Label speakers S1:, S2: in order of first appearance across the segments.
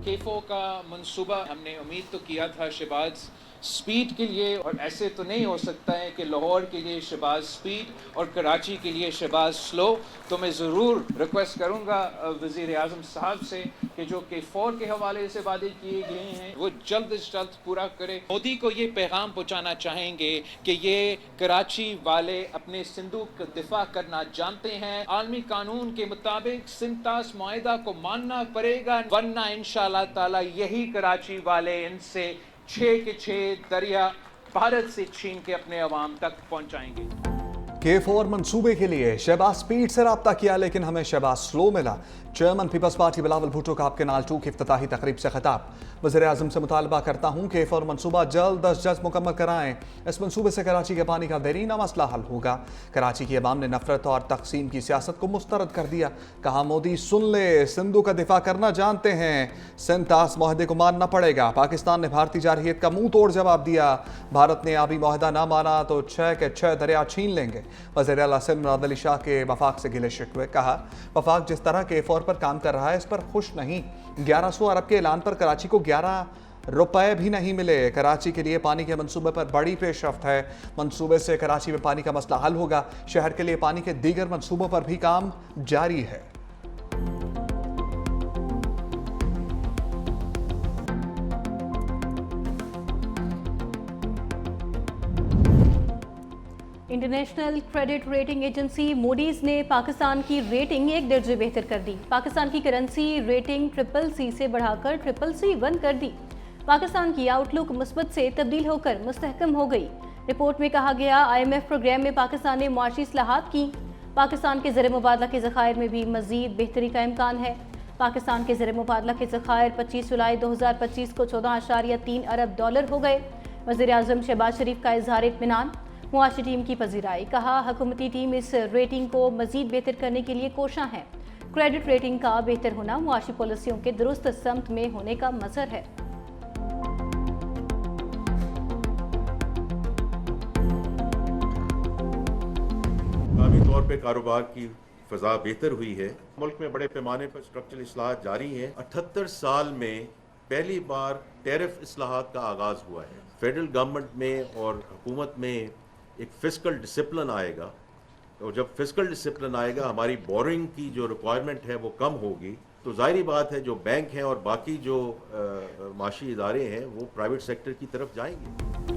S1: K4 का मंसूबा हमने उम्मीद तो किया था शहबाज स्पीड के लिए, और ऐसे तो नहीं हो सकता है कि लाहौर के लिए शहबाज स्पीड और कराची के लिए शहबाज स्लो। तो मैं ज़रूर रिक्वेस्ट करूँगा वज़ीर आज़म साहब से कि जो K4 के हवाले से वादे किए गए हैं वो जल्द से जल्द पूरा करे। मोदी को ये पैगाम पहुँचाना चाहेंगे कि ये कराची वाले अपने सिंदूक का दिफा करना जानते हैं। आलमी कानून के मुताबिक सिंतास मुआहिदा को मानना पड़ेगा, वरना इंशाअल्लाह ताला यही कराची वाले इनसे 6 के 6 दरिया भारत से छीन के अपने अवाम तक पहुंचाएंगे।
S2: K4 मंसूबे के लिए शहबाज स्पीड से रब्ता किया लेकिन हमें शहबाज स्लो मिला। Chairman Peoples Party Bilawal Bhutto का आपके नाल 2 की इफ्तिताही तकरीब से खिताब। वज़ीर आज़म से मुतालबा करता हूँ K4 मंसूबा जल्द अज जल्द मुकम्मल कराएं। इस मंसूबे से कराची के पानी का देरीना मसला हल होगा। कराची की अवाम ने नफरत और तकसीम की सियासत को मुस्तरद कर दिया। कहा मोदी सुन ले, सिंधु का दिफा करना जानते हैं, सिंतास मुआहदे को मानना पड़ेगा। पाकिस्तान ने भारतीय जारहियत का मुंह तोड़ जवाब दिया। भारत ने आबी मुआहदा ना माना तो 6 के 6 दरिया छीन लेंगे। वज़ीर आला सिंध मुराद अली शाह के वफाक से गिले शिकवे। कहा वफाक जिस तरह K4 पर काम कर रहा है इस पर खुश नहीं। 1100 अरब के ऐलान पर कराची को 11 रुपए भी नहीं मिले। कराची के लिए पानी के मंसूबे पर बड़ी पेशरफ्त है। मंसूबे से कराची में पानी का मसला हल होगा। शहर के लिए पानी के दीगर मंसूबों पर भी काम जारी है।
S3: International credit rating agency Moody's ने पाकिस्तान की रेटिंग 1 दर्जे बेहतर कर दी। पाकिस्तान की करेंसी रेटिंग CCC से बढ़ाकर CCC1 कर दी। पाकिस्तान की आउटलुक मुस्बत से तब्दील होकर मुस्तहकम हो गई। रिपोर्ट में कहा गया IMF प्रोग्राम में पाकिस्तान ने मुआशी इस्लाहात की। पाकिस्तान के ज़र मुबादला के ज़खायर में भी मज़ीद बेहतरी का इम्कान है। पाकिस्तान के ज़र मुबादला के ज़खायर 25 जुलाई 2025 को $14.3 अरब हो गए। वज़ीर आज़म शहबाज शरीफ का इज़हार इत्मीनान। मुआशी टीम की पजीराई। कहा हुकूमती टीम इस रेटिंग को मजीद बेहतर करने के लिए कोशां है। क्रेडिट रेटिंग का बेहतर होना मुआशी पॉलिसियों के दुरुस्त समत में होने का मज़हर है।
S4: आमी तौर पे कारोबार की फ़ज़ा बेहतर हुई है। मुल्क में बड़े पैमाने पर स्ट्रक्चरल इस्लाहात जारी हैं। 78 साल में पहली बार टैरिफ इस्लाहात का आगाज़ हुआ है। फेडरल गवर्नमेंट में और हुकूमत में एक फिस्कल डिसिप्लिन आएगा, और जब फिस्कल डिसिप्लिन आएगा हमारी बोरिंग की जो रिक्वायरमेंट है वो कम होगी। तो जाहिर बात है जो बैंक हैं और बाकी जो माशी इदारे हैं वो प्राइवेट सेक्टर की तरफ जाएंगे।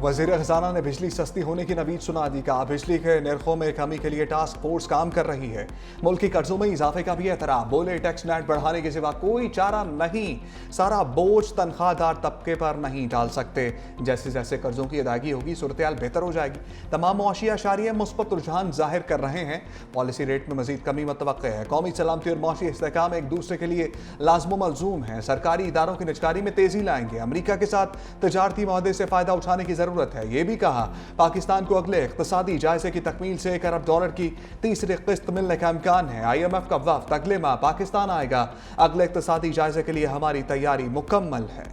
S2: वज़ीर ख़ज़ाना ने बिजली सस्ती होने की नवीद सुना दी। कहा बिजली के निर्खों में कमी के लिए टास्क फोर्स काम कर रही है। मुल्की कर्जों में इजाफे का भी एतराफ़। बोले टैक्स नेट बढ़ाने के सिवा कोई चारा नहीं। सारा बोझ तनख्वाहदार तबके पर नहीं डाल सकते। जैसे जैसे कर्जों की अदायगी होगी सूरत हाल बेहतर हो जाएगी। तमाम मुआशी अशारिये मुस्बत रुझान जाहिर कर रहे हैं। पॉलिसी रेट में मजीद कमी मुतवक्के है। कौमी सलामती और मुआशी इस्तेहकाम एक दूसरे के लिए लाज़िम मलज़ूम है। सरकारी इदारों की निजकारी में तेजी लाएंगे। अमरीका के साथ तजारती मुआहदे से फ़ायदा उठाने की ज़रूरत है। यह भी कहा पाकिस्तान को अगले इक़्तिसादी जायजे की तकमील से $1 अरब की तीसरी किस्त मिलने का इम्कान है। IMF का वफ़द अगले माह पाकिस्तान आएगा। अगले इक़्तिसादी जायजे के लिए हमारी तैयारी मुकम्मल है।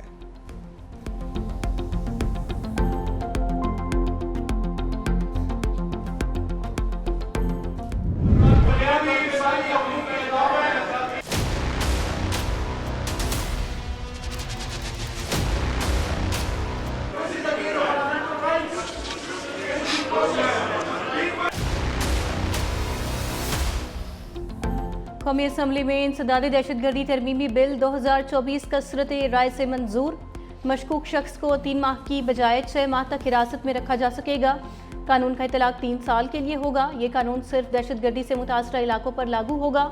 S3: कौमी असम्बली में इंसदादी दहशतगर्दी तरमीमी बिल 2024 कसरत राय से मंजूर। मशकूक शख्स को 3 माह की बजाय 6 माह तक हिरासत में रखा जा सकेगा। कानून का इतलाक 3 साल के लिए होगा। ये कानून सिर्फ दहशतगर्दी से मुतासरा इलाकों पर लागू होगा।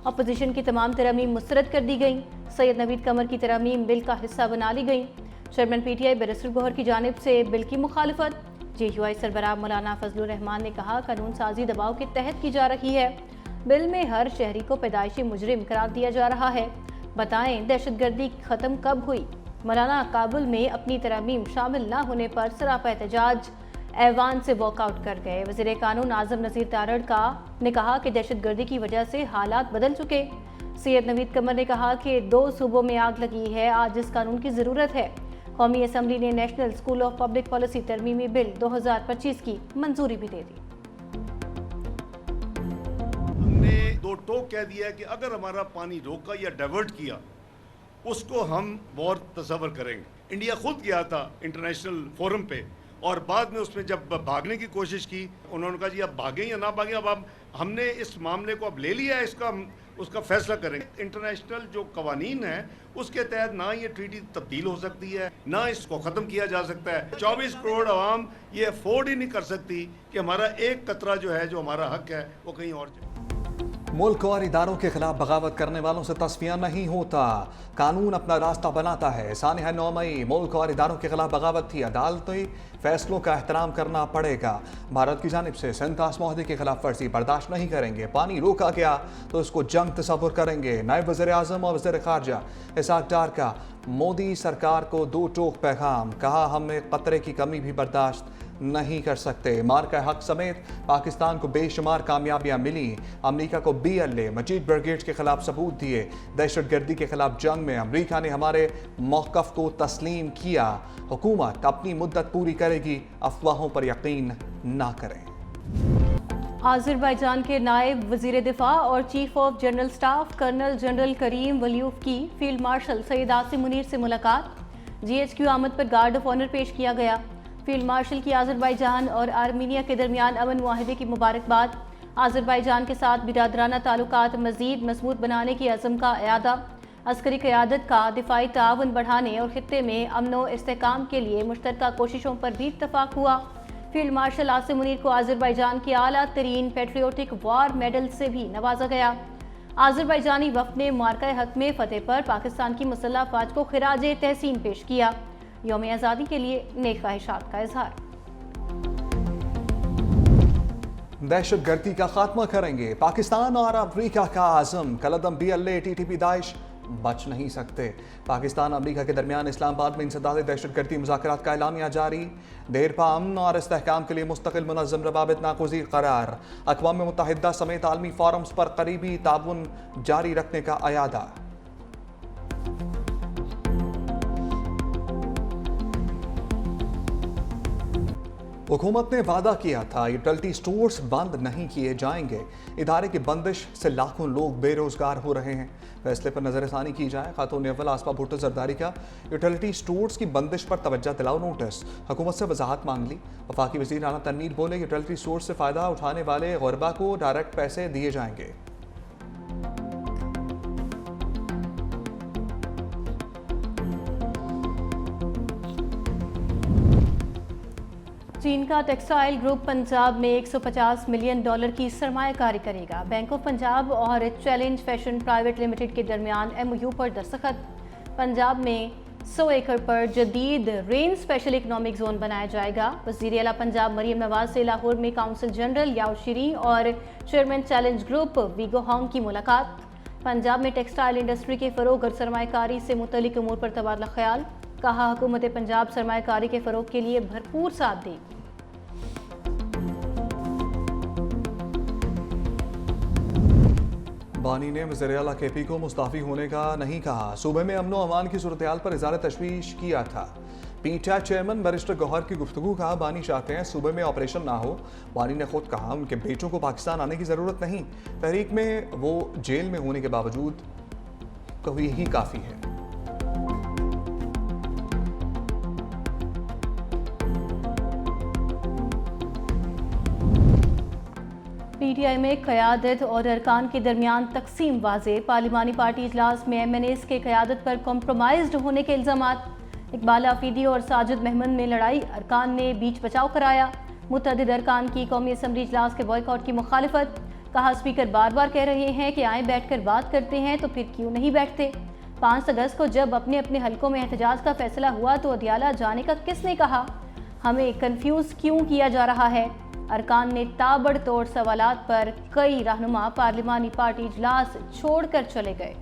S3: अपोजिशन की तमाम तरमीम मुस्तरद कर दी गई। सैयद नवीद कमर की तरमीम बिल का हिस्सा बना ली गई। चेयरमैन PTI बैरिस्टर गौहर की जानिब से बिल की मुखालफत। JUI सरबराह मौलाना फजलुर रहमान ने कहा कानून साजी दबाव के तहत की जा रही है। बिल में हर शहरी को पैदाइशी मुजरिम करार दिया जा रहा है। बताएं दहशतगर्दी खत्म कब हुई? मौलाना काबुल में अपनी तरमीम शामिल न होने पर सरापा एहतजाज ऐवान से वॉकआउट कर गए। वज़ीर कानून आज़म नज़ीर तारड़ ने कहा कि दहशतगर्दी की वजह से हालात बदल चुके। सैयद नवीद कमर ने कहा कि 2 सूबों में आग लगी है, आज इस कानून की ज़रूरत है। कौमी असम्बली ने national school of public policy तरमीमी बिल 2025 की मंजूरी भी दे दी।
S5: हमने 2 टोक कह दिया कि अगर हमारा पानी रोका या डाइवर्ट किया उसको हम वॉर तस्वर करेंगे। इंडिया खुद गया था इंटरनेशनल फोरम पे और बाद में उसमें जब भागने की कोशिश की, उन्होंने कहा जी अब भागें या ना भागें, अब हमने इस मामले को अब ले लिया है, उसका फैसला करेंगे। इंटरनेशनल जो कवानीन है उसके तहत ना ये ट्रीटी तब्दील हो सकती है, ना इसको ख़त्म किया जा सकता है। 24 करोड़ आवाम ये अफोर्ड ही नहीं कर सकती कि हमारा एक कतरा जो है, जो हमारा हक है, वो कहीं और जाए।
S2: मुल्क और इदारों के खिलाफ बगावत करने वालों से तस्फिया नहीं होता, कानून अपना रास्ता बनाता है। सानिया 9 मई मुल्क और इदारों के खिलाफ बगावत थी, अदालती फैसलों का एहतराम करना पड़ेगा। भारत की जानिब से सिंध माहदे की खिलाफ वर्जी बर्दाश्त नहीं करेंगे। पानी रोका गया तो इसको जंग तस्वुर करेंगे। नायब वज़ीर आज़म और वज़ीर ख़ारजा इसहाक डार का मोदी सरकार को 2 टोक पैगाम, कहा हमें कतरे की कमी भी बर्दाश्त नहीं कर सकते। मार का हक समेत पाकिस्तान को बेशुमार कामयाबियां मिली। अमेरिका को BLA मजीद ब्रिगेड के खिलाफ सबूत दिए। दहशतगर्दी के खिलाफ जंग में अमेरिका ने हमारे मौक़िफ़ को तस्लीम किया। हुकूमत अपनी मुद्दत पूरी करेगी, अफवाहों पर यकीन ना करें।
S3: आज़रबाईजान के नायब वज़ीर दिफा और chief of general staff colonel general Karim Valiyev की फील्ड मार्शल सैयद आसिम मुनीर से मुलाकात। GHQ आमद पर गार्ड ऑफ ऑनर पेश किया गया। फील्ड मार्शल की आज़रबाईजान और आर्मीनिया के दरमियान अमन मुआहिदे की मुबारकबाद। आज़रबाईजान के साथ बिरादराना ताल्लुकात मज़ीद मजबूत बनाने की अज़म का इयादा। अस्करी क़यादत का दिफाई ताउन बढ़ाने और खित्ते में अमन व इस्तेहकाम के लिए मुश्तरका कोशिशों पर भी इत्तफाक हुआ। फील्ड मार्शल आसिम मुनीर को आज़रबाईजान के आला तरीन पेट्रियोटिक वॉर मेडल से भी नवाजा गया। आज़रबाईजानी वफ़द ने मार्का हक में फ़तेह पर पाकिस्तान की मुसल्लह अफ़वाज को खिराज तहसीन पेश किया। यौम आज़ादी के लिए नेक ख्वाहिशात का इजहार।
S2: दहशतगर्दी का खात्मा करेंगे, पाकिस्तान और अमरीका का आज़म। कलदम BLA TTP दाइश बच नहीं सकते। पाकिस्तान अमरीका के दरमियान इस्लामाबाद में इंसदाद दहशतगर्दी मुज़ाकरात का एलामिया जारी। देर पा अमन और इस्तेहकाम के लिए मुस्तकिल मुनज़्ज़म रवाबित नागुज़ीर करार। अक़वाम मुत्तहिदा समेत आलमी फोरम्स पर करीबी ताउन जारी रखने का अयादा। हुकूमत ने वादा किया था यूटिलिटी स्टोर्स बंद नहीं किए जाएंगे। इदारे की बंदिश से लाखों लोग बेरोजगार हो रहे हैं। फैसले पर नजरसानी की जाए। खातून अव्वल आसपा भुट्टो जरदारी का यूटिलिटी स्टोर्स की बंदिश पर तवज्जो दिलाओ नोटिस। हुकूमत से वजाहत मांग ली। वफाकी वज़ीर आला तनवीर बोले यूटिलिटी स्टोर्स से फ़ायदा उठाने वाले गुरबा को डायरेक्ट पैसे दिए जाएंगे।
S3: चीन का टेक्सटाइल ग्रुप पंजाब में $150 मिलियन की सरमायाकारी करेगा। बैंक ऑफ पंजाब और चैलेंज फैशन प्राइवेट लिमिटेड के दरमियान MOU पर दस्तखत। पंजाब में 100 एकड़ पर जदीद रेन स्पेशल इकनॉमिक जोन बनाया जाएगा। वज़ीर आला पंजाब मरियम नवाज से लाहौर में काउंसिल जनरल याओ शीरी और चेयरमैन चैलेंज ग्रुप वीगो होंग की मुलाकात। पंजाब में टेक्सटाइल इंडस्ट्री के फ़रोग और सरमायाकारी से मुतल्लिक उमूर पर तबादला ख्याल। कहा हुकूमत पंजाब सरमायाकारी के फ़रोग के लिए भरपूर साथ देगी।
S2: बानी ने वज़ीर आला KP को मुस्ताफ़ी होने का नहीं कहा। सूबे में अमन व अमान की सूरत हाल पर इज़हार तशवीश किया था। PTAC चेयरमैन बैरिस्टर गौहर की गुफ्तगू कहा बानी चाहते हैं सूबे में ऑपरेशन ना हो। बानी ने खुद कहा उनके बेटों को पाकिस्तान आने की ज़रूरत नहीं। तहरीक में वो जेल में होने के बावजूद कभी यही काफ़ी है।
S3: PTI में क़यादत और अरकान के दरमियान तकसीम वाज़े। पार्लिमानी पार्टी इजलास में MNAs के क़यादत पर कॉम्प्रोमाइज्ड होने के इल्ज़ामात। इकबाल आफीदी और साजिद महमद में लड़ाई, अरकान ने बीच बचाव कराया। मुतअद्दिद अरकान की कौमी असम्बली इजलास के बॉयकॉट की मुखालिफत। कहा स्पीकर बार बार कह रहे हैं कि आए बैठ कर बात करते हैं तो फिर क्यों नहीं बैठते। 5 अगस्त को जब अपने अपने हलकों में एहतजाज का फैसला हुआ तो अदियाला जाने का किसने कहा। हमें कन्फ्यूज़ क्यों किया जा रहा है। अरकान ने ताबड़तोड़ सवालात पर कई रहनुमा पार्लिमानी पार्टी इजलास छोड़कर चले गए।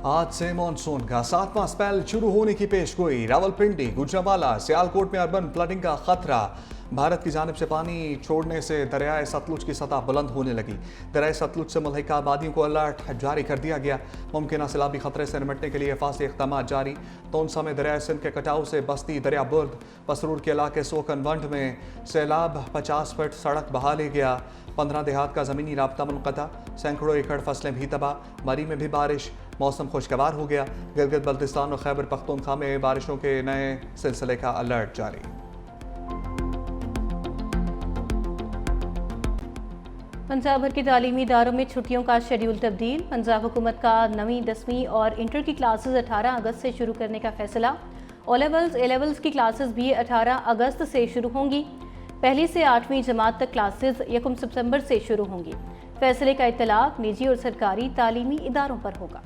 S2: आज से मानसून का 7वां स्पेल शुरू होने की पेशगोई। रावलपिंडी, गुजरांवाला, सियालकोट में अर्बन फ्लडिंग का खतरा। भारत की जानिब से पानी छोड़ने से दरियाए सतलुज की सतह बुलंद होने लगी। दरियाए सतलुज से मुल्हिका आबादियों को अलर्ट जारी कर दिया गया। मुमकिन सैलाबी खतरे से निपटने के लिए हिफाजती इक़दाम जारी। तोनसा में दरियाए सिंध के कटाव से बस्ती दरिया बुर्द, पसरूर के इलाके सोकन वंड में सैलाब 50 फीट सड़क बहा ले गया। 15 देहात का ज़मीनी राब्ता मुनक़ता, सैकड़ों एकड़ फसलें भी तबाह। मरी में भी बारिश, मौसम खुशगवार हो गया। गिलगित बल्तिस्तान और खैबर पख्तूनख्वा में बारिशों के नए सिलसिले का अलर्ट जारी।
S3: पंजाब भर के तालीमी इदारों में छुट्टियों का शेड्यूल तब्दील। पंजाब हुकूमत का 9वीं, 10वीं और इंटर की क्लासेस 18 अगस्त से शुरू करने का फैसला। ओ लेवल्स, ए लेवल्स की क्लासेस भी 18 अगस्त से शुरू होंगी। पहली से 8वीं जमात तक क्लासेस 1 सितंबर से शुरू होंगी। फैसले का इत्तलाक निजी और सरकारी तालीमी इदारों पर होगा।